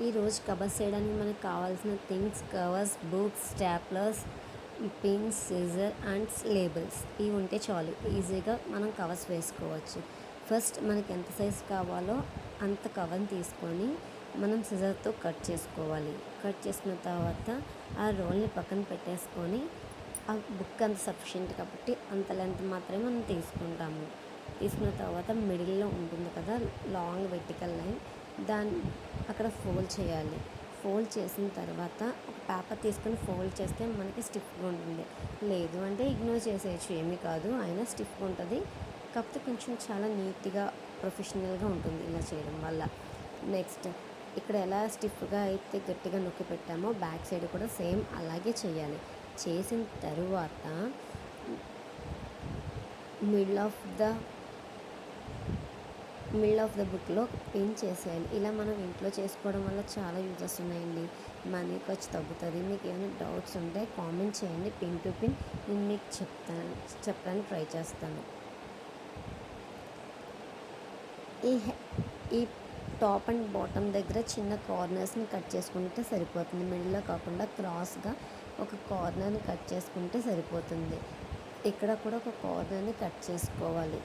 ఈరోజు కవర్స్ చేయడానికి మనకు కావాల్సిన things covers, books, staplers, pins, scissor and labels ఇవి ఉంటే చాలు ఈజీగా మనం కవర్స్ వేసుకోవచ్చు. ఫస్ట్ మనకి ఎంత సైజ్ కావాలో అంత కవర్ని తీసుకొని మనం సిజర్తో కట్ చేసుకోవాలి. కట్ చేసుకున్న తర్వాత ఆ రోల్ని పక్కన పెట్టేసుకొని ఆ బుక్ అంత సఫిషియెంట్ కాబట్టి అంత లెంత్ మాత్రమే మనం తీసుకుంటాము. తీసుకున్న తర్వాత మిడిల్లో ఉంటుంది కదా లాంగ్ వెర్టికల్ లైన్, దాన్ని అక్కడ ఫోల్డ్ చేయాలి. ఫోల్డ్ చేసిన తర్వాత ఒక పేపర్ తీసుకొని ఫోల్డ్ చేస్తే మనకి స్టిఫ్గా ఉంటుంది. లేదు అంటే ఇగ్నోర్ చేసేయచ్చు, ఏమీ కాదు, అయినా స్టిఫ్గా ఉంటుంది. కాకపోతే కొంచెం చాలా నీట్గా ప్రొఫెషనల్గా ఉంటుంది ఇలా చేయడం వల్ల. నెక్స్ట్ ఇక్కడ ఎలా స్టిఫ్గా అయితే గట్టిగా నొక్కి పెట్టామో బ్యాక్ సైడ్ కూడా సేమ్ అలాగే చేయాలి. చేసిన తరువాత మిడిల్ ఆఫ్ ద బుక్లో పిన్ చేసేయాలి. ఇలా మనం ఇంట్లో చేసుకోవడం వల్ల చాలా యూజెస్ ఉన్నాయండి. మనీ ఖర్చు తగ్గుతుంది. మీకు ఏమైనా డౌట్స్ ఉంటే కామెంట్ చేయండి. పిన్ టు పిన్ నేను మీకు చెప్పడానికి ట్రై చేస్తాను. ఈ టాప్ అండ్ బాటమ్ దగ్గర చిన్న కార్నర్స్ని కట్ చేసుకుంటే సరిపోతుంది. మిడిల్లో కాకుండా క్రాస్గా ఒక కార్నర్ని కట్ చేసుకుంటే సరిపోతుంది. ఇక్కడ కూడా ఒక కార్నర్ని కట్ చేసుకోవాలి.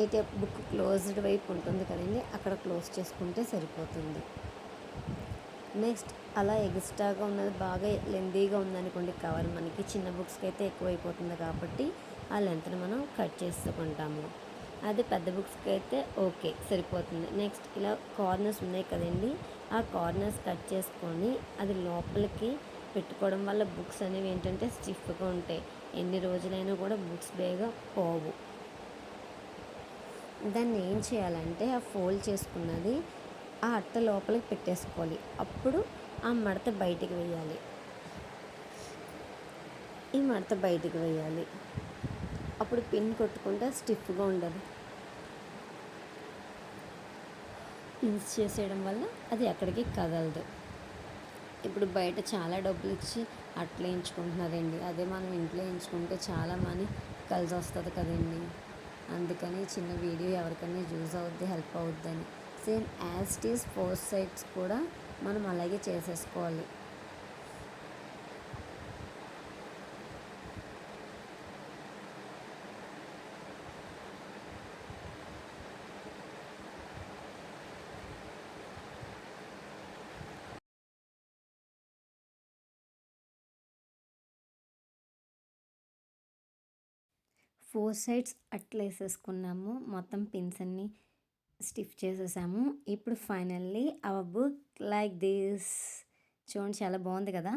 ఇటు బుక్ క్లోజ్డ్ వైపు ఉంటుంది కదండి, అక్కడ క్లోజ్ చేసుకుంటే సరిపోతుంది. నెక్స్ట్ అలా ఎక్స్ట్రాగా ఉన్నది బాగా లెందీగా ఉందనుకోండి కవర్, మనకి చిన్న బుక్స్కి అయితే ఎక్కువైపోతుంది కాబట్టి ఆ లెంత్ని మనం కట్ చేసుకుంటాము. అది పెద్ద బుక్స్కి అయితే ఓకే సరిపోతుంది. నెక్స్ట్ ఇలా కార్నర్స్ ఉన్నాయి కదండి, ఆ కార్నర్స్ కట్ చేసుకొని అది లోపలికి పెట్టుకోవడం వల్ల బుక్స్ అనేవి ఏంటంటే స్టిఫ్గా ఉంటాయి. ఎన్ని రోజులైనా కూడా బుక్స్ బేగా పోవు. దాన్ని ఏం చేయాలంటే ఆ ఫోల్డ్ చేసుకున్నది ఆ అట్ట లోపలికి పెట్టేసుకోవాలి. అప్పుడు ఆ మడత బయటికి వేయాలి. ఈ మడత బయటికి వేయాలి. అప్పుడు పిన్ కొట్టుకుంటే స్టిఫ్గా ఉండదు. పిన్స్ చేసేయడం వల్ల అది ఎక్కడికి కదలదు. ఇప్పుడు బయట చాలా డబ్బులు ఇచ్చి అట్లా వేయించుకుంటున్నారండి. అదే మనం ఇంట్లో వేయించుకుంటే చాలా మనీ కలిసి వస్తుంది కదండి. అందుకని చిన్న వీడియో ఎవరికైనా యూజ్ అవుద్ది, హెల్ప్ అవుద్దని. Same as it is 4 sides కూడా మనం అలాగే చేసేసుకోవాలి. ఫోర్ సైడ్స్ అట్లా వేసేసుకున్నాము. మొత్తం పిన్స్ అన్ని స్టిఫ్ చేసేసాము. ఇప్పుడు finally hour book like this. చూడండి, చాలా బాగుంది కదా.